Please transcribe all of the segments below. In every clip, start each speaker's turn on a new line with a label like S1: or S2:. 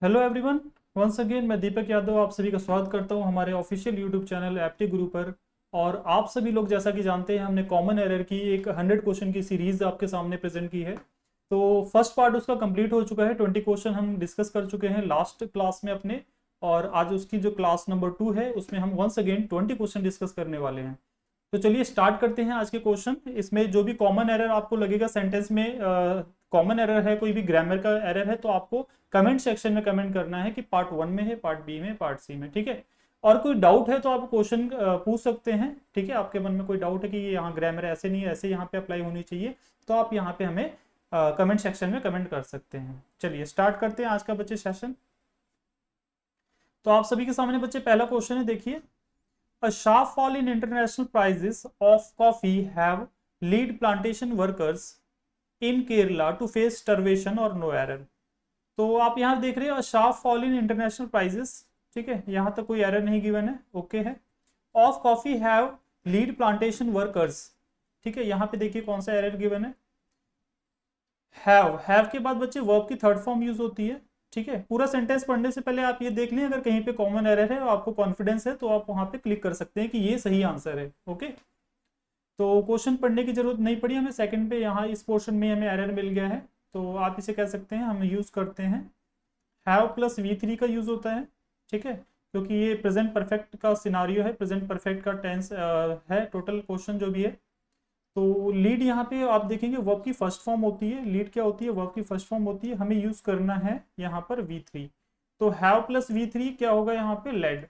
S1: Hello everyone, once again मैं दीपक यादव आप सभी का स्वागत करता हूं हमारे ऑफिशियल यूट्यूब चैनल एप्टी गुरु पर। और आप सभी लोग जैसा कि जानते हैं हमने कॉमन एरर की एक 100 क्वेश्चन की सीरीज आपके सामने प्रेजेंट की है। तो फर्स्ट पार्ट उसका कंप्लीट हो चुका है, 20 क्वेश्चन हम डिस्कस कर चुके हैं लास्ट क्लास में अपने। और आज उसकी जो क्लास नंबर 2 है उसमें हम वंस अगेन 20 क्वेश्चन डिस्कस करने वाले हैं। तो चलिए स्टार्ट करते हैं आज के क्वेश्चन। इसमें जो भी कॉमन एरर आपको लगेगा सेंटेंस में, कॉमन एरर है, कोई भी ग्रामर का एरर है, तो आपको कमेंट सेक्शन में कमेंट करना है कि पार्ट 1 में है, पार्ट बी में, पार्ट सी में, ठीक है। और कोई डाउट है तो आप क्वेश्चन पूछ सकते हैं, ठीक है। आपके मन में कोई डाउट है कि ये यहाँ ग्रामर ऐसे नहीं है, ऐसे यहाँ पे अप्लाई होनी चाहिए, तो आप यहाँ पे हमें कमेंट सेक्शन में कमेंट कर सकते हैं। चलिए स्टार्ट करते हैं आज का बच्चे सेशन। तो आप सभी के सामने बच्चे पहला क्वेश्चन है, देखिए। A sharp fall in international prices of coffee have lead plantation workers in Kerala to face starvation or no error। तो आप यहाँ देख रहे हो sharp fall in international prices, ठीक है। यहाँ तक कोई एरर नहीं गिवन है, ओके है। Of coffee have lead plantation workers, ठीक है। यहाँ पे देखिए कौन सा एरर गिवन है, हैव के बाद बच्चे वर्ब की थर्ड फॉर्म यूज होती है, ठीक है। पूरा सेंटेंस पढ़ने से पहले आप ये देख लें, अगर कहीं पे कॉमन एरर है और आपको कॉन्फिडेंस है तो आप वहां पे क्लिक कर सकते हैं कि ये सही आंसर है, ओके। तो क्वेश्चन पढ़ने की जरूरत नहीं पड़ी हमें, सेकंड पे यहाँ इस पोर्शन में हमें एरर मिल गया है। तो आप इसे कह सकते हैं, हम यूज करते हैं हैव प्लस V3 का यूज होता है, ठीक है। क्योंकि ये प्रेजेंट परफेक्ट का सिनारियो है, प्रेजेंट परफेक्ट का टेंस है, टोटल क्वेश्चन जो भी है। तो लीड यहाँ पे आप देखेंगे वर्ब की फर्स्ट फॉर्म होती है, लीड क्या होती है, वर्ब की फर्स्ट फॉर्म होती है, हमें यूज करना है यहाँ पर V3। तो हैव प्लस V3 क्या होगा यहाँ पे, लेड,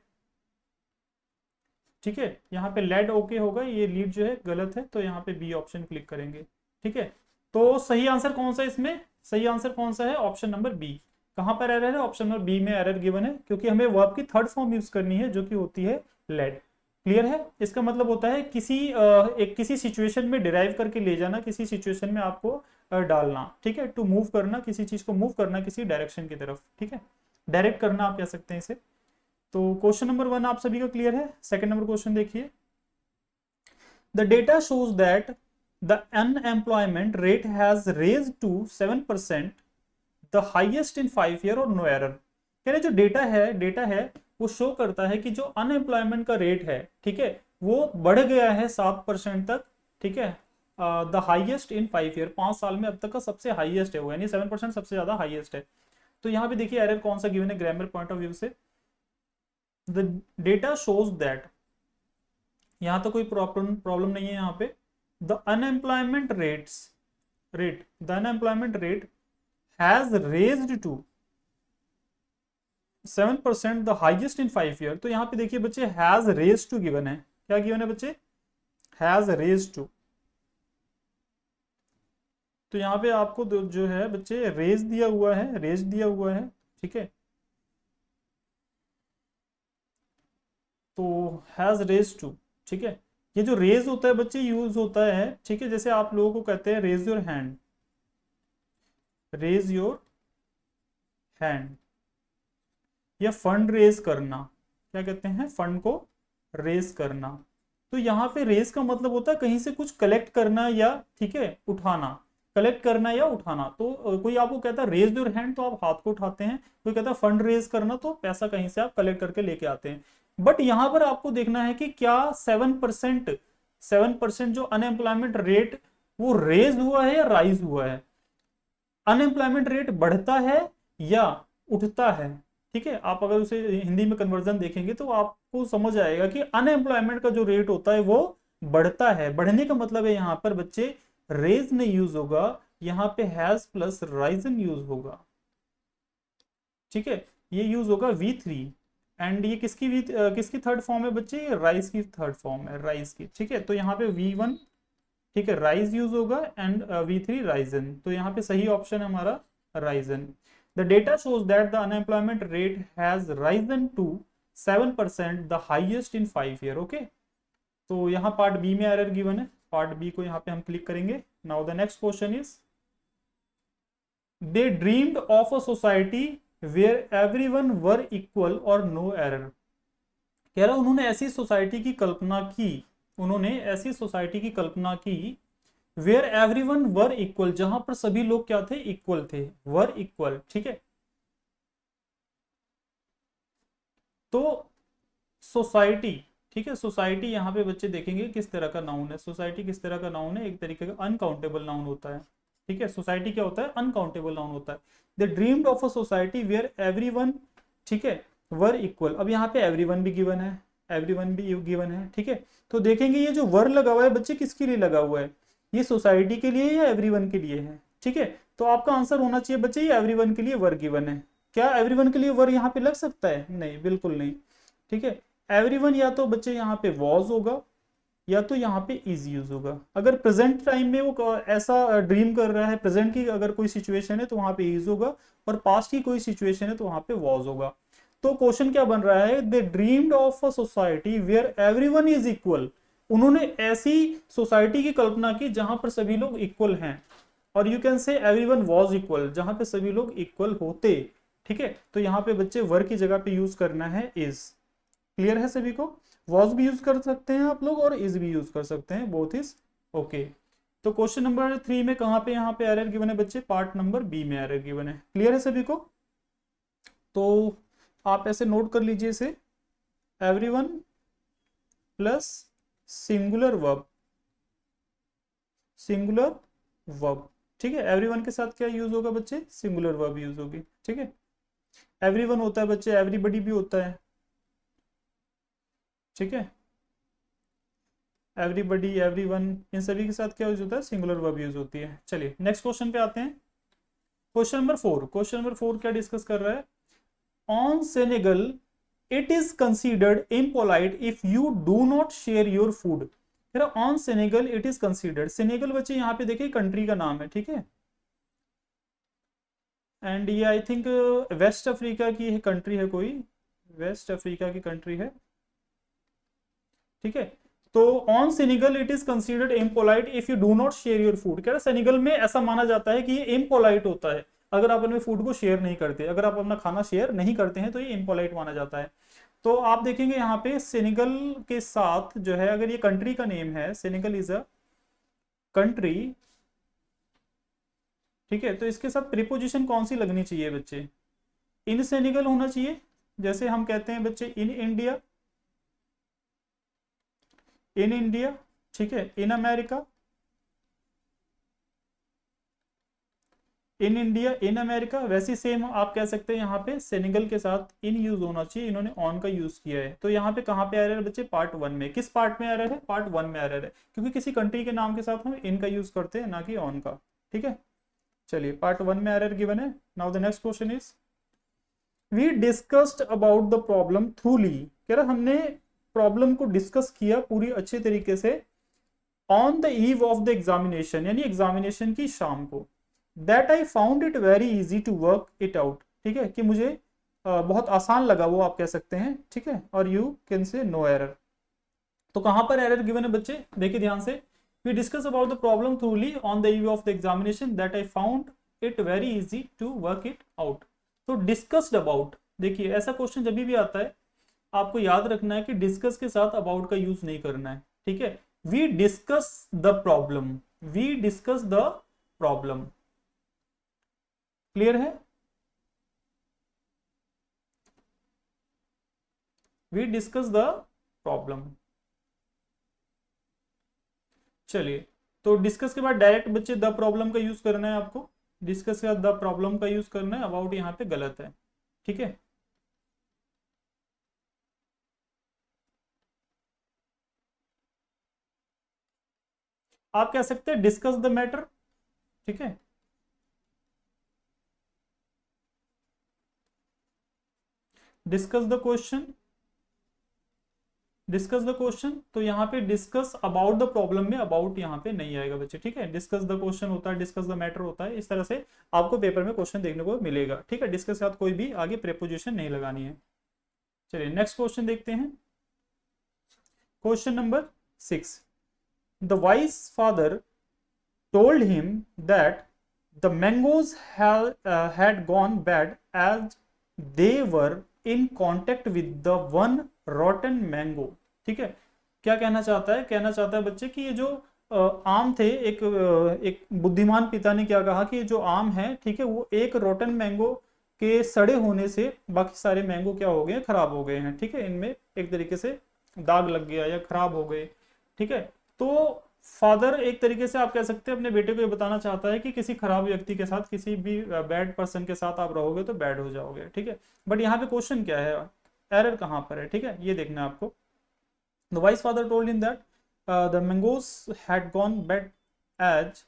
S1: ठीक है। यहाँ पे लेड ओके होगा, ये लीड जो है गलत है, तो यहाँ पे बी ऑप्शन क्लिक करेंगे, ठीक है। तो सही आंसर कौन सा है इसमें, सही आंसर कौन सा है, ऑप्शन नंबर बी। कहां पर एरर है, ऑप्शन नंबर बी में एरर गिवन है, क्योंकि हमें वर्ब की थर्ड फॉर्म यूज करनी है जो कि होती है लेड। क्लियर है, इसका मतलब होता है किसी एक किसी सिचुएशन में डिराइव करके ले जाना, किसी सिचुएशन में आपको डालना, ठीक है। टू मूव करना, किसी चीज को मूव करना किसी डायरेक्शन की तरफ, ठीक है। डायरेक्ट करना आप कह सकते हैं इसे। तो क्वेश्चन नंबर 1 आप सभी का क्लियर है। सेकंड नंबर क्वेश्चन देखिए। The data shows that the unemployment rate has raise to 7%, the highest in 5 year और नो एरर। कह रहे जो डेटा है वो शो करता है कि जो अनएम्प्लॉयमेंट का रेट है, ठीक है, वो बढ़ गया है 7% तक, ठीक है। द हाइएस्ट इन 5 ईयर, 5 साल में अब तक का सबसे हाइएस्ट है वो, यानी 7% सबसे ज्यादा हाइएस्ट है। तो यहाँ पे देखिए एरर कौन सा गिवन है ग्रामर पॉइंट ऑफ व्यू से, द डेटा शोज दैट, यहां तो कोई प्रॉब्लम नहीं है यहाँ पे। The unemployment the unemployment rate has raised to 7%, the highest in 5 year. तो यहाँ पे देखिए बच्चे हैज रेज टू गिवन है, क्या गिवन है बच्चे, हैज रेज टू। तो यहाँ पे आपको जो है बच्चे रेज दिया हुआ है, रेज दिया हुआ है, ठीक है। तो हैज रेज टू, ठीक है। ये जो रेज होता है बच्चे यूज होता है, ठीक है, जैसे आप लोगों को कहते हैं raise your hand, raise your hand, या फंड रेज करना, क्या कहते हैं, फंड को रेज करना। तो यहाँ पे रेज का मतलब होता है कहीं से कुछ कलेक्ट करना, या ठीक है उठाना, कलेक्ट करना या उठाना। तो कोई आपको कहता है रेज योर हैंड, तो आप हाथ को उठाते हैं। कोई कहता है फंड रेज करना, तो पैसा कहीं से आप कलेक्ट करके लेके आते हैं। बट यहाँ पर आपको देखना है कि क्या 7% जो अनएम्प्लॉयमेंट रेट वो रेज हुआ है या राइज हुआ है, अनएम्प्लॉयमेंट रेट बढ़ता है या उठता है, ठीक है। आप अगर उसे हिंदी में कन्वर्जन देखेंगे तो आपको समझ आएगा कि अनएम्प्लॉयमेंट का जो रेट होता है वो बढ़ता है। बढ़ने का मतलब है यहाँ पर बच्चे रेज नहीं यूज होगा, यहाँ पे हैज प्लस राइजन यूज होगा, ठीक है। ये यूज होगा V3। एंड ये किसकी थर्ड फॉर्म है बच्चे, ये राइज की थर्ड फॉर्म है, राइज की, ठीक है। तो यहाँ पे V1, ठीक है, राइज यूज होगा, एंड V3 राइजन। तो यहाँ पे सही ऑप्शन है हमारा risen. The data shows that the unemployment rate has risen to 7%, the highest in 5 year, okay. तो यहाँ पार्ट बी में एरर गिवन है, पार्ट बी को यहाँ पे हम क्लिक करेंगे। Now the next question is, they dreamed of a society where everyone were equal or no error. कह रहा उन्होंने ऐसी सोसाइटी की कल्पना की, उन्होंने ऐसी सोसाइटी की कल्पना की वेयर एवरीवन वर इक्वल, जहां पर सभी लोग क्या थे, इक्वल थे, वर इक्वल, ठीक है। तो सोसाइटी, ठीक है, सोसाइटी यहाँ पे बच्चे देखेंगे किस तरह का नाउन है। सोसाइटी किस तरह का नाउन है, एक तरीके का अनकाउंटेबल नाउन होता है, ठीक है। सोसाइटी क्या होता है, अनकाउंटेबल नाउन होता है। They dreamed of a society where everyone, ठीक है, वर इक्वल। अब यहाँ पे एवरीवन भी गिवन है, एवरीवन भी गिवन है, ठीक है। तो देखेंगे ये जो वर लगा हुआ है बच्चे किसके लिए लगा हुआ है, ये सोसाइटी के लिए या एवरीवन के लिए है, ठीक है। तो आपका आंसर होना चाहिए बच्चे ये एवरीवन के लिए वर गिवन है। क्या एवरीवन के लिए वर यहाँ पे लग सकता है, नहीं, बिल्कुल नहीं, ठीक है। एवरीवन या तो बच्चे यहाँ पे वॉज होगा या तो यहाँ पे इज यूज होगा। अगर प्रेजेंट टाइम में वो ऐसा ड्रीम कर रहा है, प्रेजेंट की अगर कोई सिचुएशन है तो वहां पे इज होगा, और पास्ट की कोई सिचुएशन है तो वहां पे वॉज होगा। तो क्वेश्चन क्या बन रहा है, they dreamed of a society where everyone is equal. उन्होंने ऐसी सोसाइटी की कल्पना की जहां पर सभी लोग इक्वल हैं, और यू कैन से एवरीवन वाज इक्वल, जहां पे सभी लोग इक्वल होते, ठीक है। तो यहाँ पे बच्चे वर की जगह पे यूज करना है इज। क्लियर है सभी को, वॉज भी यूज कर सकते हैं आप लोग और इज भी यूज कर सकते हैं, बोथ इज ओके। तो क्वेश्चन नंबर 3 में कहां पे यहाँ पे एरर गिवन है बच्चे, पार्ट नंबर बी में एरर गिवन है। क्लियर है सभी को, तो आप ऐसे नोट कर लीजिए इसे, everyone plus singular verb, singular verb, ठीक है। एवरीवन के साथ क्या यूज होगा बच्चे, सिंगुलर वर्ब यूज होगी, ठीक है। एवरीवन होता है बच्चे, एवरीबडी भी होता है, ठीक है। एवरीबडी, एवरीवन, इन सभी के साथ क्या यूज होता है, सिंगुलर वर्ब यूज होती है। चलिए नेक्स्ट क्वेश्चन पे आते हैं। क्वेश्चन नंबर 4, क्वेश्चन नंबर 4 क्या डिस्कस कर रहा है, on Senegal it is considered impolite if you do not share your food. On Senegal it is considered, Senegal बच्चे यहाँ पे देखिए कंट्री का नाम है, ठीक है। एंड ये आई थिंक वेस्ट अफ्रीका की कंट्री है, कोई वेस्ट अफ्रीका की कंट्री है, ठीक है। तो on Senegal it is considered impolite if you do not share your food. कह रहा सेनेगल में ऐसा माना जाता है कि ये इम्पोलाइट होता है अगर आप अपने फूड को शेयर नहीं करते, अगर आप अपना खाना शेयर नहीं करते हैं तो ये इम्पोलाइट माना जाता है। तो आप देखेंगे यहाँ पे सेनेगल के साथ जो है, अगर ये कंट्री का नेम है, सेनेगल इज अ कंट्री, ठीक है, तो इसके साथ प्रीपोजिशन कौन सी लगनी चाहिए बच्चे, इन सेनेगल होना चाहिए। जैसे हम कहते हैं बच्चे इन इंडिया, इन इंडिया, ठीक है, in America, in India, in America, वैसे सेम आप कह सकते हैं यहाँ पे सेनेगल के साथ इन यूज होना चाहिए, इन्होंने ऑन का यूज किया है। तो यहाँ पे कहाँ पे एरर है बच्चे, पार्ट 1 में। किस पार्ट में एरर है, पार्ट 1 में एरर है, क्योंकि किसी कंट्री के नाम के साथ हम इन का यूज करते हैं ना कि ऑन का, ठीक है। चलिए पार्ट 1 में एरर गिवन है। Now the next question is, we discussed about the problem thoroughly. कह रहा हमने प्रॉब्लम को डिस्कस किया पूरी अच्छे तरीके से on the eve of the examination, यानी एग्जामिनेशन की शाम को। That I found it very easy to work it out, ठीक है, कि मुझे बहुत आसान लगा वो आप कह सकते हैं, ठीक है। और you can say no error. तो कहां पर एरर गिवन है बच्चे, देखिए ध्यान से, we discuss about the problem thoroughly on the eve of the examination that I found it very easy to work it out. तो डिस्कस्ड अबाउट, देखिए ऐसा क्वेश्चन जब भी आता है आपको याद रखना है कि डिस्कस के साथ अबाउट का यूज नहीं करना है, ठीक है। We discuss the problem, we discuss the problem, clear है, वी डिस्कस द प्रॉब्लम। चलिए, तो डिस्कस के बाद डायरेक्ट बच्चे द प्रॉब्लम का यूज करना है आपको, डिस्कस के बाद द प्रॉब्लम का यूज करना है, अबाउट यहाँ पे गलत है, ठीक है। आप कह सकते हैं डिस्कस द मैटर, ठीक है, discuss the question, discuss the question. तो यहाँ पे डिस्कस अबाउट द प्रॉब्लम में अबाउट यहाँ पे नहीं आएगा बच्चे, ठीक है। डिस्कस द क्वेश्चन होता है, डिस्कस द मैटर होता है, इस तरह से आपको पेपर में क्वेश्चन देखने को मिलेगा, ठीक है। डिस्कस के साथ कोई भी आगे प्रेपोजिशन नहीं लगानी है। चलिए नेक्स्ट क्वेश्चन देखते हैं, question number 6। The wise father told him that the mangoes had gone bad as they were in contact with the one rotten mango, ठीक है। क्या कहना चाहता है, कहना चाहता है बच्चे कि ये जो आम थे, एक बुद्धिमान पिता ने क्या कहा कि जो आम है, ठीक है, वो एक रोटन मैंगो के सड़े होने से बाकी सारे मैंगो क्या हो गए हैं, खराब हो गए हैं। ठीक है, इनमें एक तरीके से दाग लग गया या खराब हो गए। ठीक है, तो फादर एक तरीके से आप कह सकते हैं अपने बेटे को ये बताना चाहता है कि किसी खराब व्यक्ति के साथ, किसी भी बैड पर्सन के साथ आप रहोगे तो बैड हो जाओगे। ठीक है, बट यहाँ पे क्वेश्चन क्या है, एरर कहाँ पर है, ठीक है, ये देखना है आपको। The wise father told in that the mangoes had gone bad as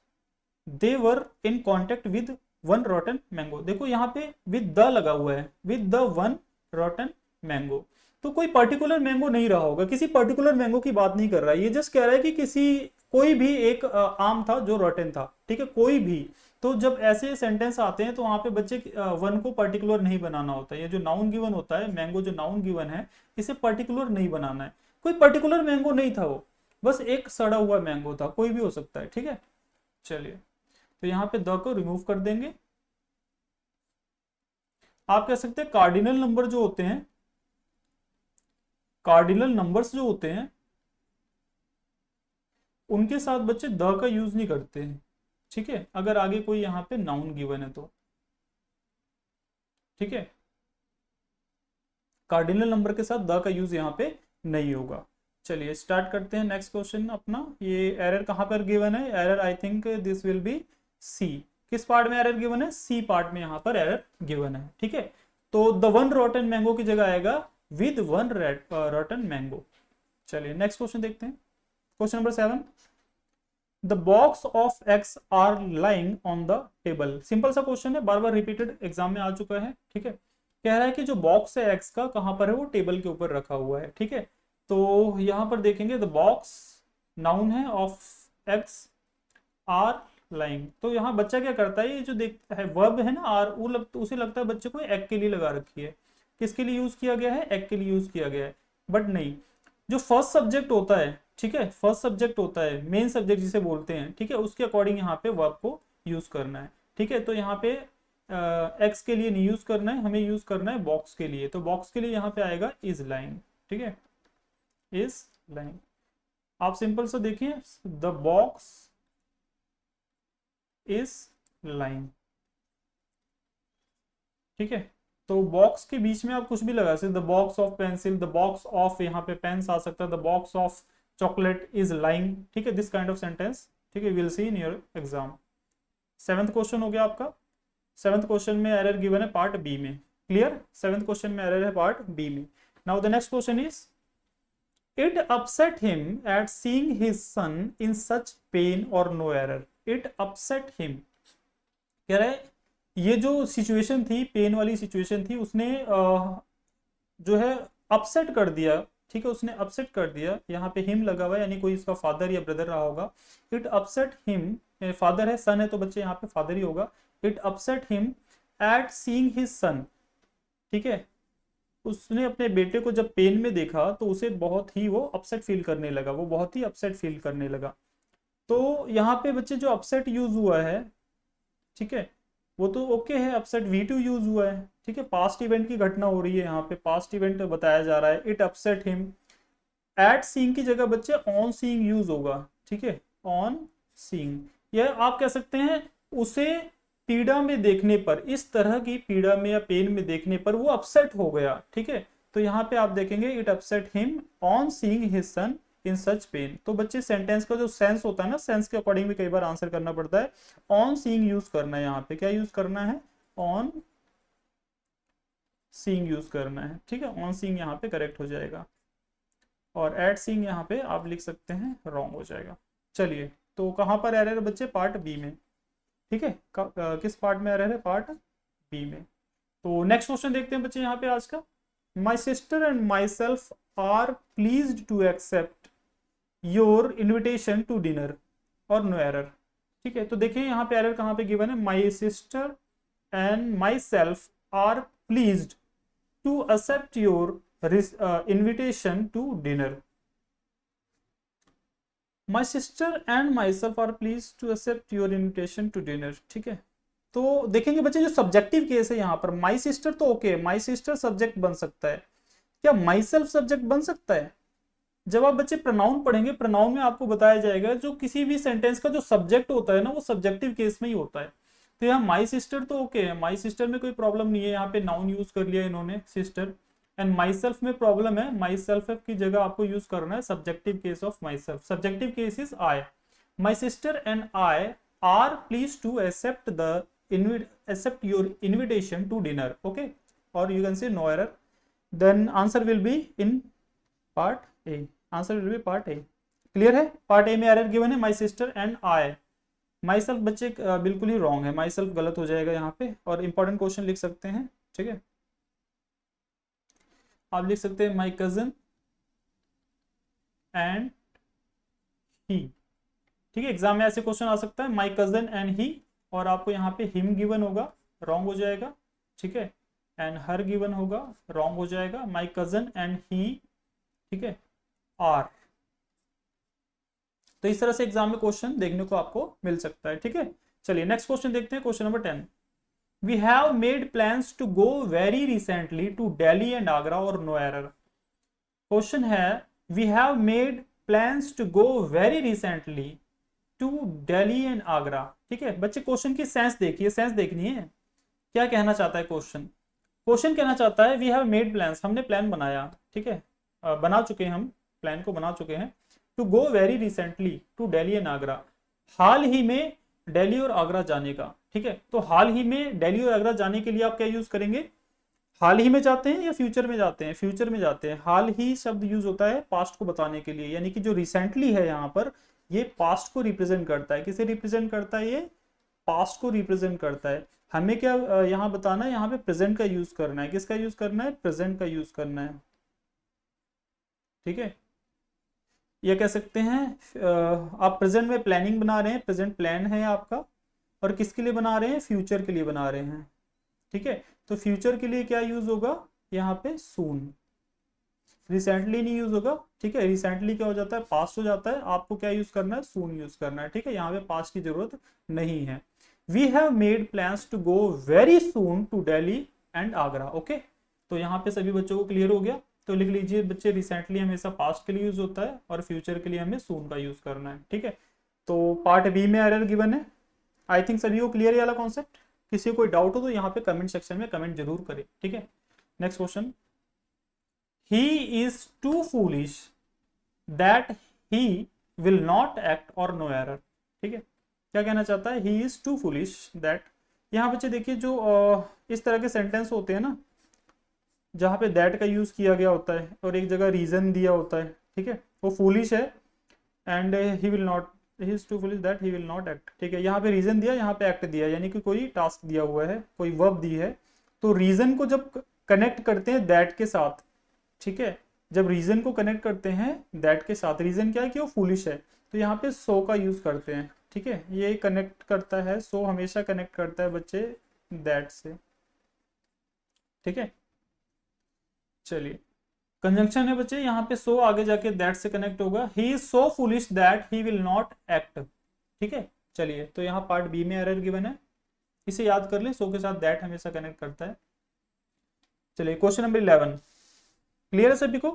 S1: they were in contact with one rotten mango. देखो यहाँ पे विद द लगा हुआ है, with the one rotten mango, तो कोई पर्टिकुलर मैंगो नहीं रहा होगा, किसी पर्टिकुलर मैंगो की बात नहीं कर रहा है, ये जस्ट कह रहा है कि किसी कोई भी एक आम था जो रॉटन था। ठीक है, कोई भी। तो जब ऐसे सेंटेंस आते हैं तो वहां पे बच्चे वन को पर्टिकुलर नहीं बनाना होता है। ये जो नाउन गिवन होता है, मैंगो जो नाउन गिवन है, इसे पर्टिकुलर नहीं बनाना है। कोई पर्टिकुलर मैंगो नहीं था वो, बस एक सड़ा हुआ मैंगो था, कोई भी हो सकता है। ठीक है, चलिए, तो यहाँ पे द को रिमूव कर देंगे। आप कह सकते हैं कार्डिनल नंबर जो होते हैं, कार्डिनल नंबर्स जो होते हैं उनके साथ बच्चे द का यूज नहीं करते हैं। ठीक है, अगर आगे कोई यहाँ पे नाउन गिवन है तो। ठीक है, कार्डिनल नंबर के साथ द का यूज यहाँ पे नहीं होगा। चलिए स्टार्ट करते हैं नेक्स्ट क्वेश्चन अपना। ये एरर कहाँ पर गिवन है, error I think this will be C. किस पार्ट में एरर गिवन है, सी पार्ट में यहाँ पर एरर गिवन है। ठीक है, तो द वन रॉटन मैंगो की जगह आएगा विद वन रॉटन मैंगो। चलिए नेक्स्ट क्वेश्चन देखते हैं, question number 7। The box of X are lying on the table. Simple सा क्वेश्चन है, बार बार रिपीटेड एग्जाम में आ चुका है। ठीक है, कह रहा है कि जो बॉक्स है एक्स का कहां पर है, वो टेबल के ऊपर रखा हुआ है। ठीक है, तो यहां पर देखेंगे द बॉक्स नाउन है ऑफ एक्स आर लाइंग। तो यहाँ बच्चा क्या करता है, ये जो देखता है वर्ब है ना आर, वो उसे लगता है बच्चे को एग के लिए लगा रखी है। किसके लिए यूज किया गया है, एग के लिए यूज किया गया है। बट नहीं, जो फर्स्ट सब्जेक्ट होता है, ठीक है, फर्स्ट सब्जेक्ट होता है, मेन सब्जेक्ट जिसे बोलते हैं, ठीक है, उसके अकॉर्डिंग यहाँ पे वर्ब को यूज करना है। ठीक है, तो यहाँ पे एक्स के लिए नहीं यूज करना है, हमें यूज करना है बॉक्स के लिए। तो बॉक्स के लिए यहाँ पे आएगा इज लाइंग। ठीक है, इज लाइंग। आप सिंपल से देखिए, द बॉक्स इज लाइंग। ठीक है, तो बॉक्स के बीच में आप कुछ भी लगा सकते, the box of pencil, the box of, यहाँ पे पेन्स आ सकता है, the box of chocolate is lying. ठीक है, दिस काइंड ऑफ सेंटेंस। ठीक है, will see in your exam. 7th question हो गया आपका। 7th क्वेश्चन में एरर गिवन है पार्ट बी में। क्लियर, 7th क्वेश्चन में एरर है पार्ट बी में। Now the next question is, it upset him at seeing his son in such pain or no error. It upset him, कह रहा है ये जो सिचुएशन थी, पेन वाली सिचुएशन थी, उसने जो है अपसेट कर दिया। ठीक है, उसने अपसेट कर दिया। यहाँ पे हिम लगा हुआ है, यानी कोई इसका फादर या ब्रदर रहा होगा। इट अपसेट हिम, फादर है, सन है, तो बच्चे यहाँ पे फादर ही होगा। It upset him at seeing his सन। ठीक है, उसने अपने बेटे को जब पेन में देखा तो उसे बहुत ही वो अपसेट फील करने लगा, वो बहुत ही अपसेट फील करने लगा। तो यहाँ पे बच्चे जो अपसेट यूज हुआ है, ठीक है, वो तो ओके है, अपसेट V2 यूज हुआ है। ठीक है, पास्ट इवेंट की घटना हो रही है, यहाँ पे पास्ट इवेंट बताया जा रहा है। It upset him, at seeing की जगह बच्चे ऑन सीइंग यूज होगा। ठीक है, ऑन सीइंग, यह आप कह सकते हैं उसे पीड़ा में देखने पर, इस तरह की पीड़ा में या पेन में देखने पर वो अपसेट हो गया। ठीक है, तो यहाँ पे आप देखेंगे it upset him on seeing his son in such pain. तो बच्चे सेंटेंस का जो सेंस होता है ना, सेंस के अकॉर्डिंग भी कई बार आंसर करना पड़ता है। ऑन सीइंग यूज करना है, यहाँ पे क्या यूज करना है, ऑन सीइंग यूज करना है। ठीक है, ऑन सीइंग यहाँ पे करेक्ट हो जाएगा, और एट सीइंग यहाँ पे आप लिख सकते हैं रॉन्ग हो जाएगा। चलिए, तो कहाँ पर एरर है बच्चे, पार्ट बी में। ठीक है, किस पार्ट में एरर है, पार्ट बी में। तो नेक्स्ट क्वेश्चन देखते हैं बच्चे यहाँ पे आज का। My sister and myself are pleased to accept your invitation to dinner or no error. ठीक है, तो देखिए यहाँ पे एरर कहाँ पे गिवन है, my sister and myself are pleased to accept your invitation to dinner. My sister and myself are please to accept your invitation to dinner. ठीक है, तो देखेंगे बच्चे जो सब्जेक्टिव केस है यहाँ पर, माई सिस्टर तो ओके, माई सिस्टर सब्जेक्ट बन सकता है, क्या माई सेल्फ सब्जेक्ट बन सकता है? जब आप बच्चे प्रोनाउन पढ़ेंगे, प्रोनाउन में आपको बताया जाएगा जो किसी भी सेंटेंस का जो सब्जेक्ट होता है ना, वो सब्जेक्टिव केस में ही होता है। तो यहाँ माई सिस्टर तो ओके है, माई सिस्टर में कोई प्रॉब्लम नहीं है, यहाँ पे नाउन यूज कर लिया इन्होंने सिस्टर। एंड माई सेल्फ में प्रॉब्लम है, माई सेल्फ की जगह आपको यूज करना है subjective case of myself. Subjective case is I. My sister and I are please to accept your invitation to dinner, okay, or you can say no error, then answer will be in part A, answer will be part A। Clear है? Part A में error given है my sister and I. My self बच्चे बिल्कुल ही wrong है, my self गलत हो जाएगा यहाँ पे। और इंपॉर्टेंट क्वेश्चन लिख सकते हैं, ठीक है, आप लिख सकते हैं माई कजन एंड ही, ठीक है, एग्जाम में ऐसे क्वेश्चन आ सकता है माई कजन एंड ही, और आपको यहाँ पे हिम गिवन होगा, रॉन्ग हो जाएगा, ठीक है, एंड हर गिवन होगा, रॉन्ग हो जाएगा, माई कजन एंड ही, ठीक है, आर। तो इस तरह से एग्जाम में क्वेश्चन देखने को आपको मिल सकता है, ठीक है। चलिए नेक्स्ट क्वेश्चन देखते हैं, question number 10। We have made plans to go very recently to Delhi and Agra or no error. Question है we have made plans to go very recently to Delhi and Agra, ठीक है। बच्चे क्वेश्चन की सेंस देखिए, सेंस देखनी है, क्या कहना चाहता है क्वेश्चन। क्वेश्चन कहना चाहता है वी हैव मेड प्लान्स, हमने प्लान बनाया, ठीक है, बना चुके हैं, हम प्लान को बना चुके हैं, to go very recently to Delhi and Agra, हाल ही में दिल्ली और आगरा जाने का, ठीक है। तो हाल ही में दिल्ली और आगरा जाने के लिए आप क्या यूज करेंगे, हाल ही में जाते हैं या फ्यूचर में जाते हैं, फ्यूचर में जाते हैं। हाल ही शब्द यूज होता है पास्ट को बताने के लिए, यानी कि जो रिसेंटली है यहाँ पर ये पास्ट को रिप्रेजेंट करता है। किसे रिप्रेजेंट करता है? ये पास्ट को रिप्रेजेंट करता है। हमें क्या यहाँ बताना है, यहाँ पे प्रेजेंट का यूज करना है। किसका यूज करना है? प्रेजेंट का यूज करना है, ठीक है। ये कह सकते हैं आप प्रेजेंट में प्लानिंग बना रहे हैं, प्रेजेंट प्लान है आपका, और किसके लिए बना रहे हैं? फ्यूचर के लिए बना रहे हैं, ठीक है। तो फ्यूचर के लिए क्या यूज होगा यहाँ पे? सून। रिसेंटली नहीं यूज होगा, ठीक है। रिसेंटली क्या हो जाता है? पास्ट हो जाता है। आपको क्या यूज करना है? सून यूज करना है, ठीक है। यहाँ पे पास्ट की जरूरत नहीं है। We have made plans to go very soon to Delhi and Agra, okay. तो यहाँ पे सभी बच्चों को क्लियर हो गया। तो लिख लीजिए बच्चे, रिसेंटली हमेशा पास्ट के लिए यूज होता है और फ्यूचर के लिए हमें सून का यूज करना है, ठीक है। तो पार्ट बी में एरर गिवन है। आई थिंक सभी को क्लियर है वाला कॉन्सेप्ट। किसी को कोई डाउट हो तो यहाँ पे कमेंट सेक्शन में कमेंट जरूर करें, ठीक है। Next question, he is too foolish that he will not act or no error, ठीक है। क्या कहना चाहता है? he is too foolish that, यहाँ बच्चे देखिए जो इस तरह के सेंटेंस होते हैं ना, जहाँ पे that का यूज किया गया होता है और एक जगह रीजन दिया होता है, ठीक है। वो foolish है and he will not, he is too foolish that he will not act, ठीक है। यहाँ पे रीजन दिया, यहाँ पे एक्ट दिया, यानी कि कोई टास्क दिया हुआ है, कोई वर्ब दी है। तो रीजन को जब कनेक्ट करते हैं दैट के साथ, ठीक है, जब रीजन को कनेक्ट करते हैं दैट के साथ, रीजन क्या है कि वो फूलिश है, तो यहाँ पे सो का यूज करते हैं, ठीक है। ये कनेक्ट करता है, सो हमेशा कनेक्ट करता है बच्चे दैट से, ठीक है। चलिए कंजंक्शन है बच्चे, यहाँ पे सो आगे जाके दैट से कनेक्ट होगा। He is so foolish that he will not act, ठीक है। चलिए तो यहाँ पार्ट बी में एरर गिवन है, इसे याद कर लें, सो के साथ दैट हमेशा कनेक्ट करता है। चलिए क्वेश्चन नंबर 11 क्लियर है सभी को?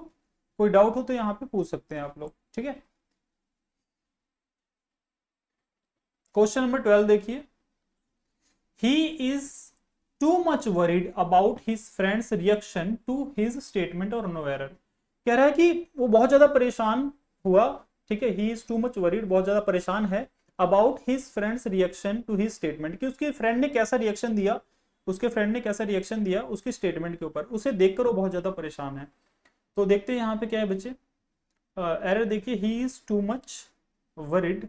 S1: कोई डाउट हो तो यहाँ पे पूछ सकते हैं आप लोग, ठीक है। क्वेश्चन नंबर 12 देखिए, he is too much worried about his friend's reaction to his statement or no error. कह रहा है कि वो बहुत ज्यादा परेशान हुआ, ठीक है। He is too much worried, बहुत ज्यादा परेशान है, about his friend's reaction to his statement, कि उसके फ्रेंड ने कैसा रिएक्शन दिया, उसके फ्रेंड ने कैसा रिएक्शन दिया उसकी स्टेटमेंट के ऊपर, उसे देखकर वो बहुत ज्यादा परेशान है। तो देखते हैं यहाँ पे क्या है बच्चे, एरर देखिए, he is too much worried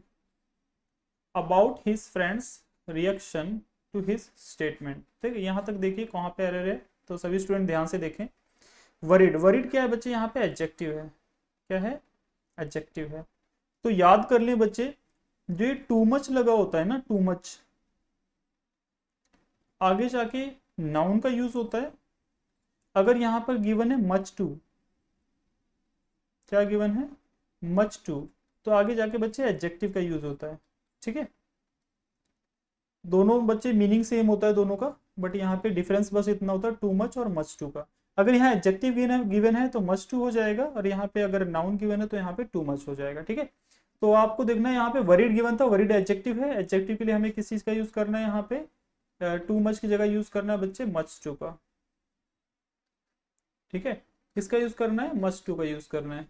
S1: about his friend's reaction to his statement, ठीक है। यहाँ तक देखिए कहाँ पे एरर है, तो सभी स्टूडेंट ध्यान से देखें। वरीड, वरीड क्या है बच्चे? यहाँ पे एडजेक्टिव है, क्या है? एडजेक्टिव है। तो याद कर लें बच्चे, जो ये टू मच लगा होता है ना, टू मच, आगे जाके नाउन का यूज होता है। अगर यहाँ पर गिवन है मच टू, क्या गिवन है? मच टू, तो आगे जाके बच्चे एडजेक्टिव का यूज होता है, ठीक है। दोनों बच्चे मीनिंग सेम होता है दोनों का, बट यहाँ पे डिफरेंस बस इतना होता है टू मच और मच टू का। अगर यहाँ एडजेक्टिव गिवन है तो मच टू हो जाएगा, और यहाँ पे अगर नाउन गिवन है तो यहाँ पे टू मच हो जाएगा, ठीक है। तो आपको देखना है यहाँ पे वरीड गिवन था, वरीड एडजेक्टिव है, एडजेक्टिव के लिए हमें किस चीज का यूज करना है यहाँ पे? टू मच की जगह यूज करना है बच्चे मच टू का, ठीक है। किसका यूज करना है, मच टू का यूज करना है।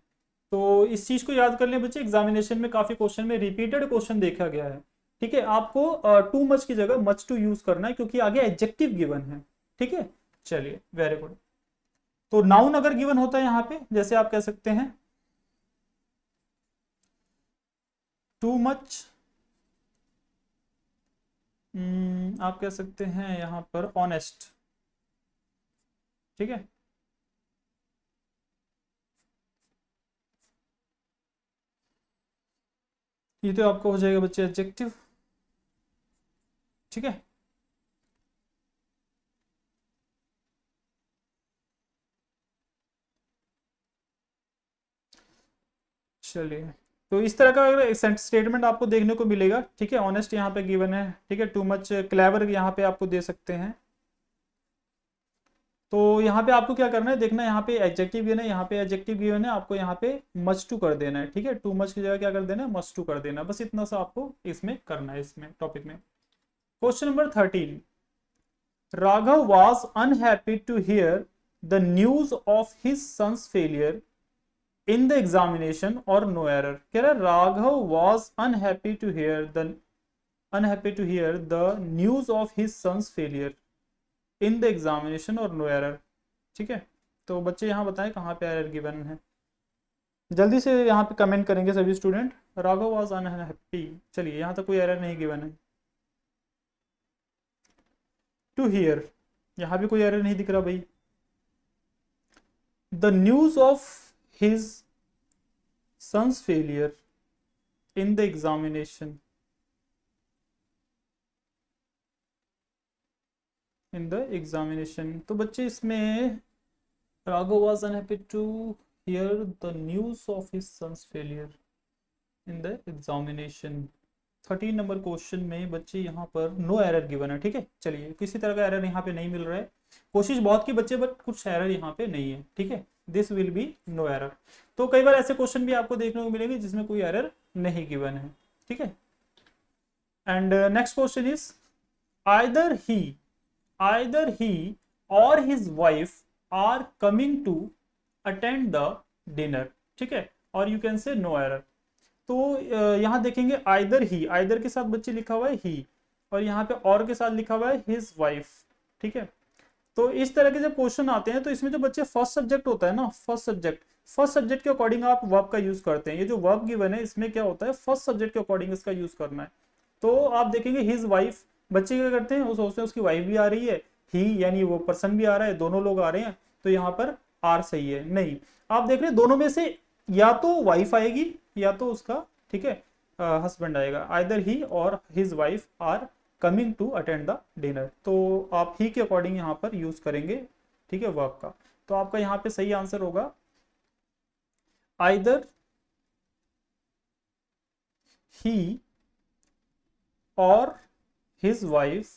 S1: तो इस चीज को याद कर लें बच्चे, एग्जामिनेशन में काफी क्वेश्चन में रिपीटेड क्वेश्चन देखा गया है, ठीक है। आपको टू मच की जगह मच टू यूज करना है क्योंकि आगे एडजेक्टिव गिवन है, ठीक है। चलिए वेरी गुड। तो नाउन अगर गिवन होता है यहाँ पे, जैसे आप कह सकते हैं टू मच, आप कह सकते हैं यहाँ पर ऑनेस्ट, ठीक है। ये तो आपको हो जाएगा बच्चे एडजेक्टिव, ठीक है। चलिए, तो इस तरह का अगर स्टेटमेंट आपको देखने को मिलेगा, ठीक है। ऑनेस्ट यहाँ पे गिवन है, ठीक है। टू मच क्लेवर यहाँ पे आपको दे सकते हैं। तो यहाँ पे आपको क्या करना है, देखना यहाँ पे एडजेक्टिव गिवन है, यहाँ पे एडजेक्टिव गिवन है, आपको यहाँ पे मच टू कर देना है, ठीक है। टू मच की जगह क्या कर देना है, मच टू कर देना है, बस इतना सा आपको इसमें करना है, इसमें टॉपिक में। Question number 13, Raghav was unhappy to hear the news of his son's failure in the examination or no error. कह रहा है Raghav was unhappy to hear the news of his son's failure in the examination or no error, ठीक है। तो बच्चे यहाँ बताएं कहाँ पे एरर गिवन है, जल्दी से यहाँ पे कमेंट करेंगे सभी स्टूडेंट। राघव वॉज अनहैप्पी, चलिए यहाँ तक कोई एरर नहीं गिवन है। टू हियर, यहाँ भी कोई एरर नहीं दिख रहा भाई। The news of his son's failure in the examination, in the examination, तो बच्चे इसमें Raghav was unhappy to hear the news of his son's failure in the examination. 13 नंबर क्वेश्चन में बच्चे यहाँ पर नो एरर गिवन है, ठीक है। चलिए, किसी तरह का एरर यहाँ पे नहीं मिल रहा है, कोशिश बहुत की बच्चे, बट कुछ एरर यहाँ पे नहीं है, ठीक है। This will be no error. तो कई बार ऐसे क्वेश्चन भी आपको देखने को मिलेंगे जिसमें कोई एरर नहीं गिवन है, ठीक है। And next question is either he or his wife are coming to attend the dinner, ठीक है। और you can say no error. तो यहाँ देखेंगे आइदर के साथ बच्चे लिखा हुआ है ही, और यहाँ पे और के साथ लिखा हुआ है हिज वाइफ, ठीक है। तो इस तरह के जब क्वेश्चन आते हैं तो इसमें जो बच्चे फर्स्ट सब्जेक्ट होता है ना, फर्स्ट सब्जेक्ट के अकॉर्डिंग आप वर्ब का यूज करते हैं। ये जो वर्ब गिवन है इसमें क्या होता है, फर्स्ट सब्जेक्ट के अकॉर्डिंग इसका यूज करना है। तो आप देखेंगे हिज वाइफ, बच्चे क्या करते हैं, वो सोचते हैं उसकी वाइफ भी आ रही है, ही यानी वो पर्सन भी आ रहा है, दोनों लोग आ रहे हैं, तो यहाँ पर आर सही है। नहीं, आप देख रहे हैं दोनों में से या तो वाइफ आएगी या तो उसका, ठीक है, हस्बैंड आएगा। Either he or his wife are coming to attend the dinner, तो आप ही के अकॉर्डिंग यहाँ पर यूज करेंगे, ठीक है, वर्ब का। तो आपका यहाँ पे सही आंसर होगा either he or his wife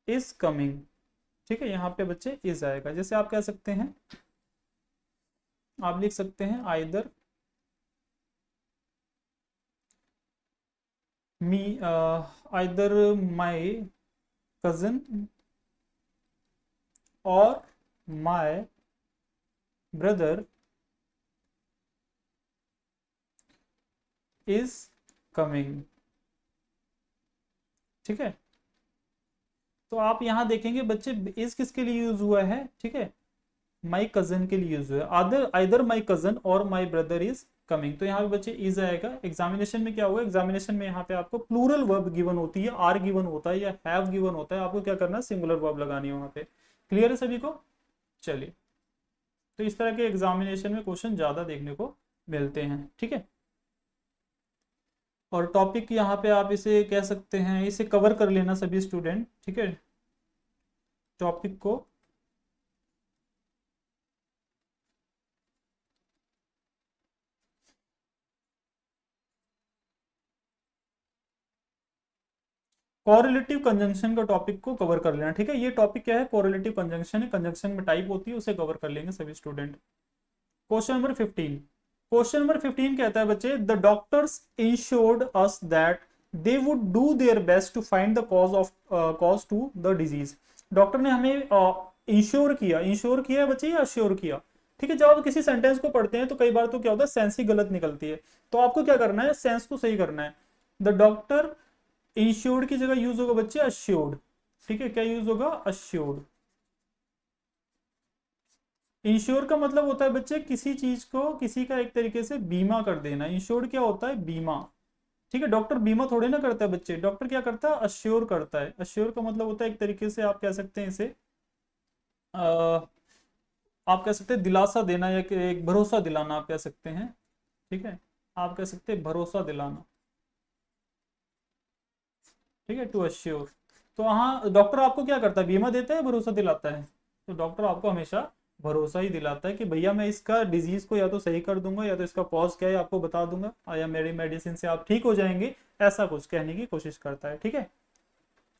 S1: is coming, ठीक है। यहाँ पे बच्चे इज आएगा। जैसे आप कह सकते हैं, आप लिख सकते हैं either me, either my cousin और माई ब्रदर इज कमिंग, ठीक है। तो आप यहां देखेंगे बच्चे इज किसके लिए यूज हुआ है, ठीक है, माई कजन के लिए यूज हुआ है। आइदर माई कजन और माई ब्रदर इज कमिंग, तो यहाँ पे बच्चे इज आएगा। एग्जामिनेशन में क्या हुआ, एग्जामिनेशन में यहाँ पे आपको प्लूरल वर्ब गिवन होती है, आर गिवन होता है या हैव गिवन होता है, आपको क्या करना है, सिंगुलर वर्ब लगानी है वहां पे। क्लियर है सभी को। चलिए, तो इस तरह के एग्जामिनेशन में क्वेश्चन ज्यादा देखने को मिलते हैं, ठीक है। और टॉपिक यहाँ पे आप इसे कह सकते हैं, इसे कवर कर लेना सभी स्टूडेंट, ठीक है, टॉपिक को। कोरिलेटिव कंजंक्शन का टॉपिक को कवर कर लेना, ठीक है। ये टॉपिक क्या है, कोरिलेटिव कंजंक्शन है, कंजंक्शन में टाइप होती है, उसे कवर कर लेंगे सभी स्टूडेंट। क्वेश्चन नंबर 15 कहता है बच्चे the doctors insured us that they would do their best to find the cause to the disease. Doctor ने हमें इंश्योर किया है बच्चे या अश्योर किया। ठीक है, जब आप किसी सेंटेंस को पढ़ते हैं तो कई बार तो क्या होता है, सेंस ही गलत निकलती है। तो आपको क्या करना है, सेंस को सही करना है। द डॉक्टर इंश्योर्ड की जगह यूज होगा बच्चे अश्योर्ड। ठीक है, क्या यूज होगा, अश्योर्ड। इंश्योर का मतलब होता है बच्चे किसी चीज को किसी का एक तरीके से बीमा कर देना। इंश्योर्ड क्या होता है, बीमा। ठीक है, डॉक्टर बीमा थोड़े ना करता है बच्चे, डॉक्टर क्या करता है, अश्योर करता है। अश्योर का मतलब होता है एक तरीके से आप कह सकते हैं इसे आप कह सकते हैं दिलासा देना या कि एक भरोसा दिलाना आप कह सकते हैं। ठीक है, आप कह सकते हैं भरोसा दिलाना। ठीक है, टू अश्योर। तो हाँ, डॉक्टर आपको क्या करता है, बीमा देता है, भरोसा दिलाता है। तो डॉक्टर आपको हमेशा भरोसा ही दिलाता है कि भैया मैं इसका डिजीज को या तो सही कर दूंगा या तो इसका कॉज क्या है आपको बता दूंगा, या मेरी मेडिसिन से आप ठीक हो जाएंगे, ऐसा कुछ कहने की कोशिश करता है। ठीक है,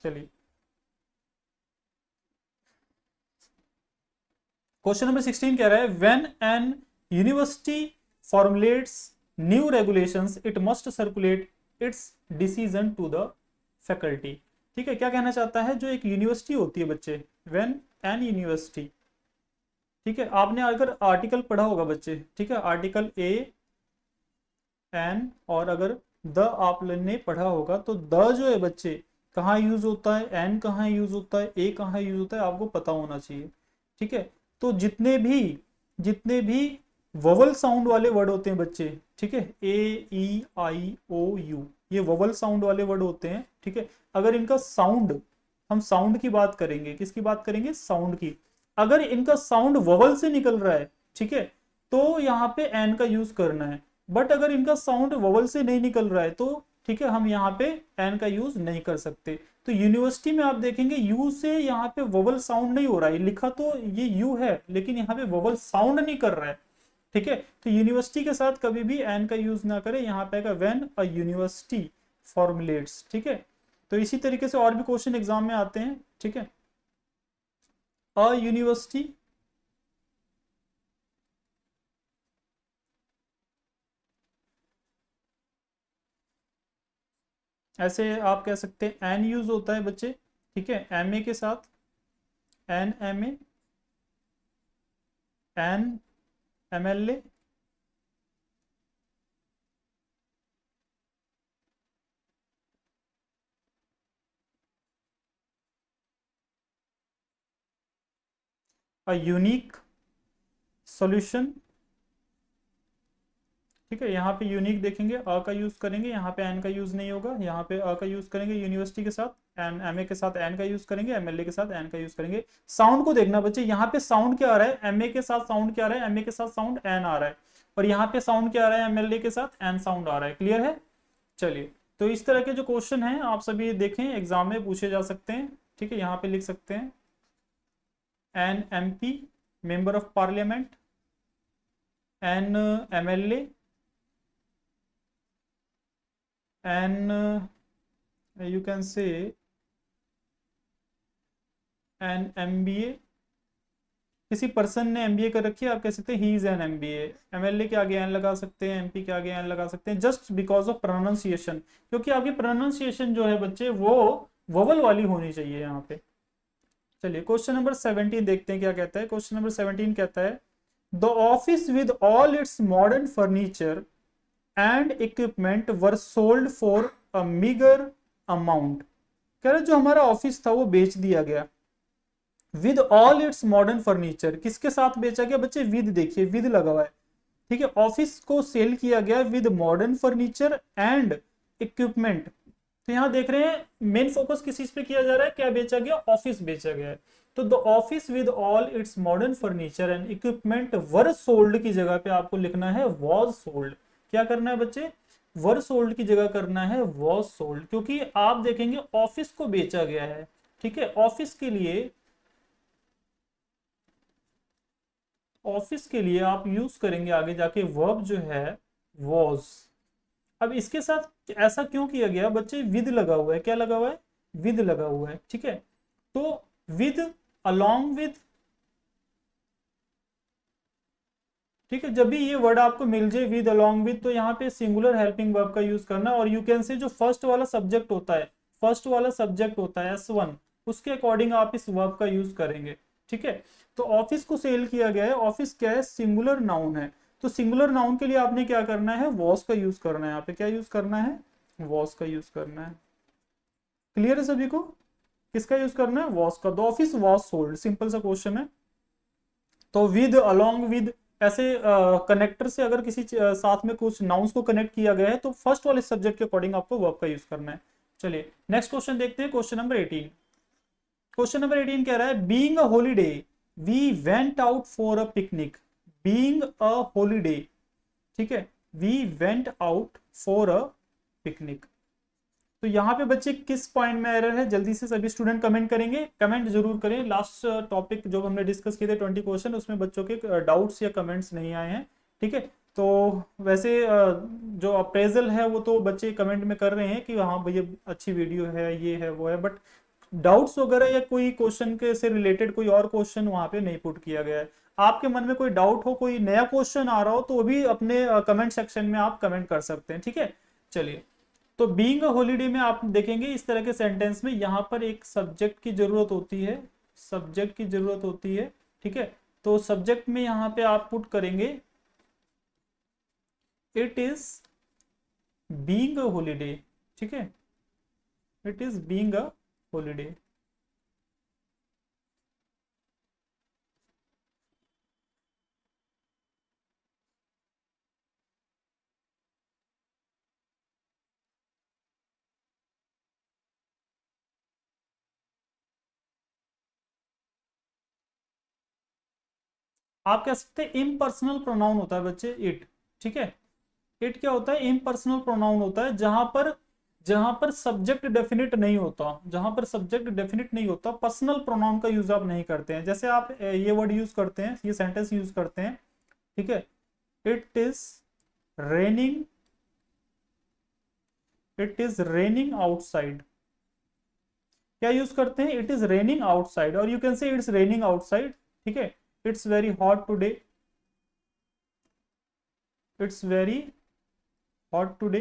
S1: चलिए क्वेश्चन नंबर 16 कह रहा है when an university formulates new regulations it must circulate its decision to the faculty. ठीक है, क्या कहना चाहता है, जो एक यूनिवर्सिटी होती है बच्चे, व्हेन एन यूनिवर्सिटी। ठीक है, आपने अगर आर्टिकल पढ़ा होगा बच्चे, ठीक है, आर्टिकल ए एन, और अगर द आपने पढ़ा होगा तो द जो है बच्चे कहाँ यूज होता है, एन कहाँ यूज होता है, ए कहाँ यूज होता है, आपको पता होना चाहिए। ठीक है, तो जितने भी ववल साउंड वाले वर्ड होते हैं बच्चे, ठीक है, ए ई आई ओ यू, ये ववल साउंड वाले वर्ड होते हैं। ठीक है, अगर इनका साउंड, हम साउंड की बात करेंगे, किसकी बात करेंगे, साउंड की। अगर इनका साउंड ववल से निकल रहा है, ठीक है, तो यहाँ पे एन का यूज करना है। बट अगर इनका साउंड ववल से नहीं निकल रहा है तो ठीक है, हम यहाँ पे एन का यूज नहीं कर सकते। तो यूनिवर्सिटी में आप देखेंगे यू से यहाँ पे ववल साउंड नहीं हो रहा है, लिखा तो ये यू है लेकिन यहाँ पे ववल साउंड नहीं कर रहा है। ठीक है, तो यूनिवर्सिटी के साथ कभी भी एन का यूज ना करें, यहाँ पे आएगा व्हेन अ यूनिवर्सिटी फॉर्मुलेट्स। ठीक है, तो इसी तरीके से और भी क्वेश्चन एग्जाम में आते हैं। ठीक है, अ यूनिवर्सिटी, ऐसे आप कह सकते हैं एन यूज होता है बच्चे। ठीक है, एम ए के साथ an M A, an M L A, a unique solution. ठीक है, यहाँ पे यूनिक देखेंगे अ का यूज करेंगे, यहाँ पे एन का यूज नहीं होगा, यहाँ पे अ का यूज करेंगे यूनिवर्सिटी के साथ, एन एम ए के साथ एन का यूज करेंगे, एमएलए के साथ एन का यूज करेंगे। साउंड को देखना बच्चे, यहाँ पे साउंड क्या आ रहा है, एमए के साथ साउंड क्या आ रहा है, एमए के साथ साउंड एन आ रहा है, और यहाँ पे साउंड क्या आ रहा है, एमएलए के साथ एन साउंड आ रहा है। क्लियर है, चलिए। तो इस तरह के जो क्वेश्चन हैं आप सभी देखें, एग्जाम में पूछे जा सकते हैं। ठीक है, यहाँ पे लिख सकते हैं an M P, member of parliament, an MLA, an you can say an MBA. किसी पर्सन ने एमबीए कर रखी है, आप कह सकते हैं he is an MBA. MLA के आगे एन लगा सकते हैं, एमपी के आगे एन लगा सकते हैं, जस्ट बिकॉज ऑफ प्रोनाउंसिएशन, क्योंकि आपकी प्रोनाउंसिएशन जो है बच्चे वो वोवल वाली होनी चाहिए यहाँ पे। चलिए क्वेश्चन नंबर 17 देखते हैं क्या कहता है। क्वेश्चन नंबर 17 कहता है the office with all it's modern furniture and equipment were sold for a meagre amount. कह रहे जो हमारा ऑफिस था वो बेच दिया गया with all it's modern furniture. किसके साथ बेचा गया बच्चे, विद, देखिए विद लगा हुआ है। ठीक है, ऑफिस को सेल किया गया with modern furniture and equipment. तो यहां देख रहे हैं मेन फोकस किस चीज पे किया जा रहा है, क्या बेचा गया, ऑफिस बेचा गया है। तो the office with all it's modern furniture and equipment were sold की जगह पे आपको लिखना है वॉज सोल्ड। क्या करना है बच्चे, वर सोल्ड की जगह करना है वॉज सोल्ड, क्योंकि आप देखेंगे ऑफिस को बेचा गया है। ठीक है, ऑफिस के लिए आप यूज करेंगे आगे जाके वर्ब जो है वॉज। अब इसके साथ ऐसा क्यों किया गया बच्चे, विद लगा हुआ है, क्या लगा हुआ है, विद लगा हुआ है। ठीक है, तो विद, अलोंग विद, ठीक है, जब भी ये वर्ड आपको मिल जाए विद अलोंग विद, तो यहाँ पे सिंगुलर हेल्पिंग वर्ब का यूज करना, और यू कैन से जो फर्स्ट वाला सब्जेक्ट होता है, फर्स्ट वाला सब्जेक्ट होता है S1, उसके अकॉर्डिंग आप इस वर्ब का यूज करेंगे। ठीक है, तो ऑफिस को सेल किया गया है, ऑफिस क्या है, सिंगुलर नाउन है, तो सिंगुलर नाउन के लिए आपने क्या करना है, वॉस का यूज करना है। यहाँ पे क्या यूज करना है, वॉस का यूज करना है। क्लियर है सभी को, किसका यूज करना है, वॉस का। The office was sold, simple सा क्वेश्चन है। तो विद अलोंग विद ऐसे कनेक्टर से अगर किसी साथ में कुछ नाउन्स को कनेक्ट किया गया है तो फर्स्ट वाले सब्जेक्ट के अकॉर्डिंग आपको वर्ब का यूज करना है। चलिए नेक्स्ट क्वेश्चन देखते हैं, क्वेश्चन नंबर 18। क्वेश्चन नंबर 18 कह रहा है being a holiday we went out for a picnic. Being a holiday, ठीक है, we went out for a picnic. तो यहाँ पे बच्चे किस पॉइंट में एरर है, जल्दी से सभी स्टूडेंट कमेंट करेंगे, कमेंट जरूर करें। लास्ट टॉपिक जो हमने डिस्कस किए थे 20 क्वेश्चन, उसमें बच्चों के डाउट्स या कमेंट्स नहीं आए हैं। ठीक है, तो वैसे जो अप्रेजल है वो तो बच्चे कमेंट में कर रहे हैं कि हाँ भैया अच्छी वीडियो है, ये है वो है, बट डाउट्स वगैरह या कोई क्वेश्चन के से रिलेटेड कोई और क्वेश्चन वहां पे नहीं पुट किया गया है। आपके मन में कोई डाउट हो, कोई नया क्वेश्चन आ रहा हो, तो वो भी अपने कमेंट सेक्शन में आप कमेंट कर सकते हैं। ठीक है, चलिए। तो बीइंग अ हॉलीडे में आप देखेंगे इस तरह के सेंटेंस में यहां पर एक सब्जेक्ट की जरूरत होती है, सब्जेक्ट की जरूरत होती है। ठीक है, तो सब्जेक्ट में यहां पे आप पुट करेंगे it is being a holiday. ठीक है, it is being a holiday. आप कह सकते हैं इम्पर्सनल प्रोनाउन होता है बच्चे इट। ठीक है, इट क्या होता है, इम्पर्सनल प्रोनाउन होता है जहां पर सब्जेक्ट डेफिनिट नहीं होता, जहां पर सब्जेक्ट डेफिनिट नहीं होता, पर्सनल प्रोनाउन का यूज आप नहीं करते हैं। जैसे आप ये वर्ड यूज करते हैं, ये सेंटेंस यूज करते हैं। ठीक है, it is raining, it is raining outside. क्या यूज करते हैं, इट इज रेनिंग आउटसाइड, और यू कैन से इट्स रेनिंग आउटसाइड। ठीक है, it's very hot today, it's very hot today.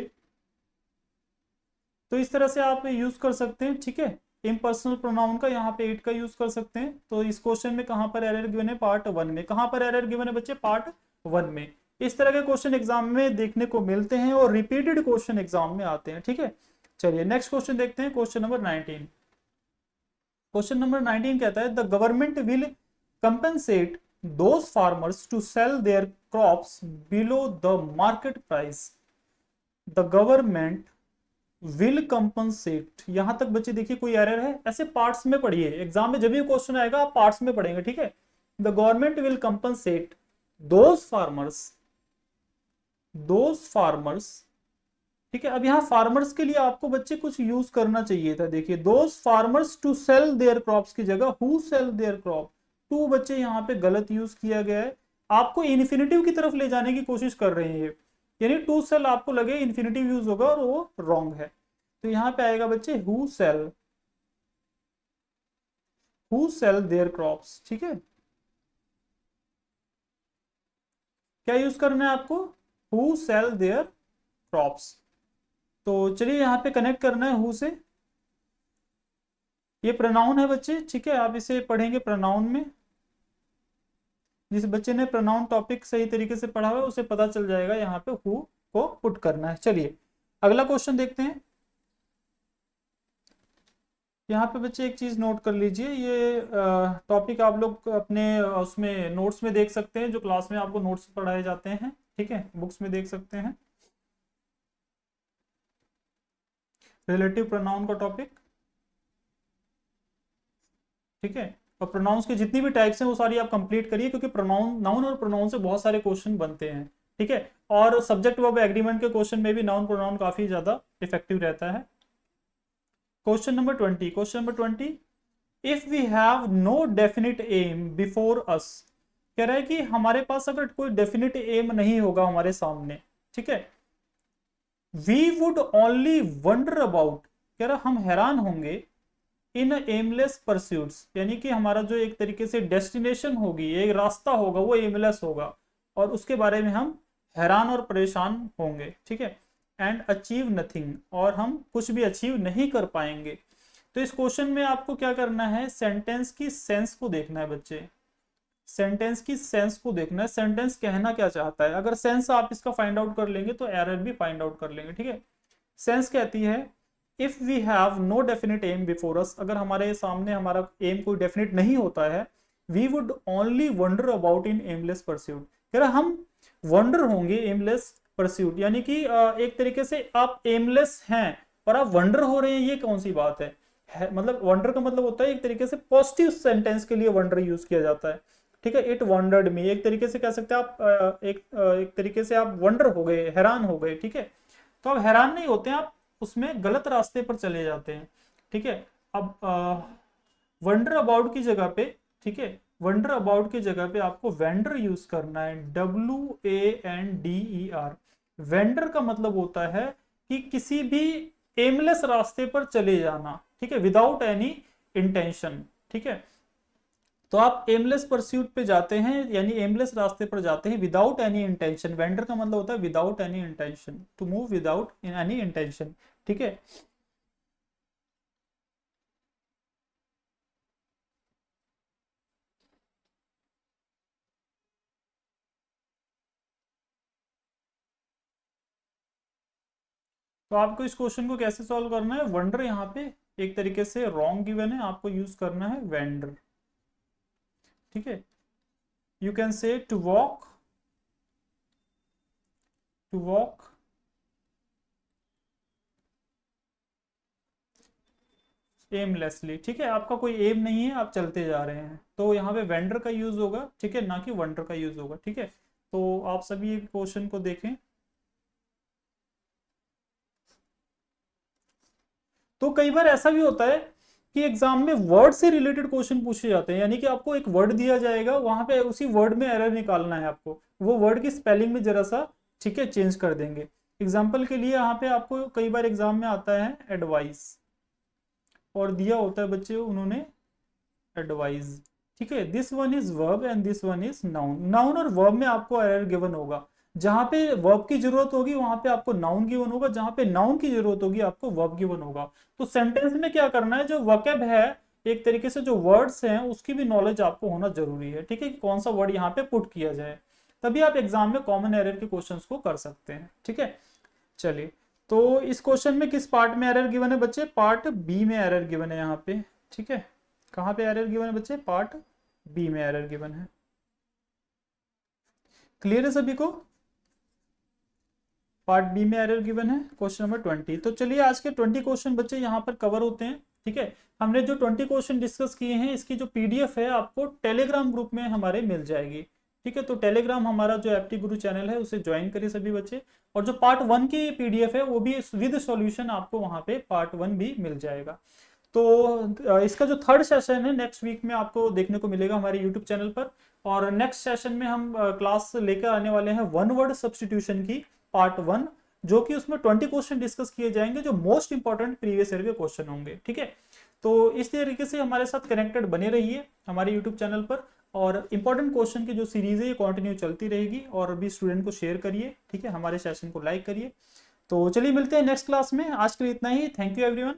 S1: तो इस तरह से आप यूज कर सकते हैं। ठीक है, इम्पर्सनल प्रोनाउन का यहाँ पे इट का यूज कर सकते हैं। तो इस क्वेश्चन में कहां पर एरर गिवन है, पार्ट 1 में। कहां पर एरर गिवन है बच्चे, पार्ट 1 में। इस तरह के क्वेश्चन एग्जाम में देखने को मिलते हैं और रिपीटेड क्वेश्चन एग्जाम में आते हैं। ठीक है, चलिए नेक्स्ट क्वेश्चन देखते हैं, क्वेश्चन नंबर 19। क्वेश्चन नंबर 19 कहता है the government will compensate those farmers to sell their crops below the market price. The government will compensate, यहां तक बच्चे देखिए कोई एरर है, ऐसे पार्ट्स में पढ़िए, एग्जाम में जब भी क्वेश्चन आएगा आप पार्ट्स में पढ़ेंगे। ठीक है, the government will compensate those farmers, those farmers. ठीक है, अब यहाँ फार्मर्स के लिए आपको बच्चे कुछ यूज करना चाहिए था। देखिए those farmers to sell their crops की जगह who sell their crop, to बच्चे यहाँ पे गलत यूज किया गया है। आपको इन्फिनेटिव की तरफ ले जाने की कोशिश कर रहे हैं ये, यानी टू सेल आपको लगे इन्फिनेटिव यूज होगा और वो रॉन्ग है। तो यहाँ पे आएगा बच्चे who sell, who sell their crops. ठीक है, क्या यूज करना है आपको, हु सेल देयर क्रॉप्स। तो चलिए यहाँ पे कनेक्ट करना है हु से, ये प्रोनाउन है बच्चे। ठीक है, आप इसे पढ़ेंगे प्रोनाउन में, जिस बच्चे ने प्रोनाउन टॉपिक सही तरीके से पढ़ा हुआ है उसे पता चल जाएगा यहाँ पे हु को पुट करना है। चलिए अगला क्वेश्चन देखते हैं। यहाँ पे बच्चे एक चीज नोट कर लीजिए, ये टॉपिक आप लोग अपने उसमें नोट्स में देख सकते हैं, जो क्लास में आपको नोट्स पढ़ाए जाते हैं। ठीक है, बुक्स में देख सकते हैं, रिलेटिव प्रोनाउन का टॉपिक। ठीक है, और प्रोनाउंस की जितनी भी टाइप्स हैं वो सारी आप कंप्लीट करिए, क्योंकि प्रोनाउन, नाउन और प्रोनाउन से बहुत सारे क्वेश्चन बनते हैं। ठीक है, और सब्जेक्ट वर्ब एग्रीमेंट के क्वेश्चन में भी नाउन प्रोनाउन काफी ज्यादा इफेक्टिव रहता है। Question number 20, question number 20, if we have no definite aim before us. कह रहा है कि हमारे पास अगर कोई डेफिनिट एम नहीं होगा हमारे सामने, ठीक है, we would only wonder about, कह रहा हम हैरान होंगे इन एमलेस परस्यूट्स, यानी कि हमारा जो एक तरीके से डेस्टिनेशन होगी, एक रास्ता होगा वो एमलेस होगा, और उसके बारे में हम हैरान और परेशान होंगे, ठीक है। एंड अचीव नथिंग, और हम कुछ भी अचीव नहीं कर पाएंगे। तो इस क्वेश्चन में आपको क्या करना है, सेंटेंस की सेंस को देखना है बच्चे, सेंटेंस की सेंस को देखना है, सेंटेंस कहना क्या चाहता है। अगर सेंस आप इसका फाइंड आउट कर लेंगे तो एरर भी फाइंड आउट कर लेंगे, ठीक है। सेंस कहती है if we have no definite aim before us, अगर हमारे सामने हमारा एम कोई डेफिनेट नहीं होता है, we would only wonder about in aimless pursuit, कह रहा हम वंडर होंगे एमलेस परस्यूट, यानी कि एक तरीके से आप एमलेस हैं और आप वंडर हो रहे हैं, ये कौन सी बात है मतलब वंडर का मतलब होता है एक तरीके से पॉजिटिव सेंटेंस के लिए वंडर यूज किया जाता है, ठीक है। इट वंडर्ड मी, एक तरीके से कह सकते हैं आप एक तरीके से आप वंडर हो गए, हैरान हो गए, ठीक है। तो आप हैरान नहीं होते हैं, आप उसमें गलत रास्ते पर चले जाते हैं, ठीक है। अब वंडर अबाउट की जगह पे, ठीक है, वंडर अबाउट की जगह पे आपको वेंडर यूज करना है, WANDER। वेंडर का मतलब होता है कि किसी भी एमलेस रास्ते पर चले जाना, ठीक है, विदाउट एनी इंटेंशन, ठीक है। तो आप एमलेस परस्यूट पे जाते हैं, यानी एमलेस रास्ते पर जाते हैं विदाउट एनी इंटेंशन। वेंडर का मतलब होता है without any intention, to move without any intention, ठीक है। तो आपको इस क्वेश्चन को कैसे सॉल्व करना है, वंडर यहाँ पे एक तरीके से रॉन्ग गिवन है, आपको यूज करना है वेंडर, ठीक है। You can say to walk, to walk aimlessly, ठीक है, आपका कोई एम नहीं है, आप चलते जा रहे हैं, तो यहाँ पे वेंडर का यूज होगा, ठीक है, ना कि वंडर का यूज होगा, ठीक है। तो आप सभी क्वेश्चन को देखें। तो कई बार ऐसा भी होता है कि एग्जाम में वर्ड से रिलेटेड क्वेश्चन पूछे जाते हैं, यानी कि आपको एक वर्ड दिया जाएगा, वहां पे उसी वर्ड में एरर निकालना है आपको, वो वर्ड की स्पेलिंग में जरा सा, ठीक है, चेंज कर देंगे। एग्जाम्पल के लिए यहाँ पे आपको कई बार एग्जाम में आता है एडवाइस, और दिया होता है बच्चे उन्होंने एडवाइज, ठीक है। This one is verb and this one is noun, noun और वर्ब में आपको एरर गिवन होगा, जहां पे वर्ब की जरूरत होगी वहां पे आपको नाउन गिवन होगा, जहां पे नाउन की जरूरत होगी आपको वर्ब गिवन होगा। तो सेंटेंस में क्या करना है, जो वर्केब है, एक तरीके से जो वर्ड्स हैं उसकी भी नॉलेज आपको होना जरूरी है, ठीक है, कि कौन सा वर्ड यहाँ पे पुट किया जाए, तभी आप एग्जाम में कॉमन एरर के क्वेश्चंस को कर सकते हैं, ठीक है। चलिए, तो इस क्वेश्चन में किस पार्ट में एरर गिवन है बच्चे, पार्ट बी में एरर गिवन है यहाँ पे, ठीक है। कहाँ पे एरर गिवन है बच्चे, पार्ट बी में एरर गिवन है। क्लियर है सभी को, पार्ट बी में एरर गिवन है क्वेश्चन नंबर 20। तो चलिए आज के 20 क्वेश्चन बच्चे यहाँ पर कवर होते हैं, ठीक है। हमने जो 20 क्वेश्चन डिस्कस किए हैं इसकी जो पीडीएफ है आपको टेलीग्राम ग्रुप में हमारे मिल जाएगी, ठीक है। तो टेलीग्राम हमारा जो एप्टी गुरु चैनल है उसे ज्वाइन करिए सभी बच्चे, और जो पार्ट 1 की पीडीएफ है वो भी विद सॉल्यूशन आपको वहाँ पे पार्ट 1 भी मिल जाएगा। तो इसका जो थर्ड सेशन है नेक्स्ट वीक में आपको देखने को मिलेगा हमारे यूट्यूब चैनल पर, और नेक्स्ट सेशन में हम क्लास लेकर आने वाले हैं वन वर्ड सब्सटीट्यूशन की पार्ट 1, जो कि उसमें 20 क्वेश्चन डिस्कस किए जाएंगे जो मोस्ट इंपॉर्टेंट प्रीवियस ईयर के क्वेश्चन होंगे, ठीक है। तो इस तरीके से हमारे साथ कनेक्टेड बने रहिए हमारे यूट्यूब चैनल पर, और इंपॉर्टेंट क्वेश्चन की जो सीरीज है ये कंटिन्यू चलती रहेगी, और भी स्टूडेंट को शेयर करिए, ठीक है, हमारे सेशन को लाइक करिए। तो चलिए मिलते हैं नेक्स्ट क्लास में, आज के लिए इतना ही, थैंक यू एवरीवन।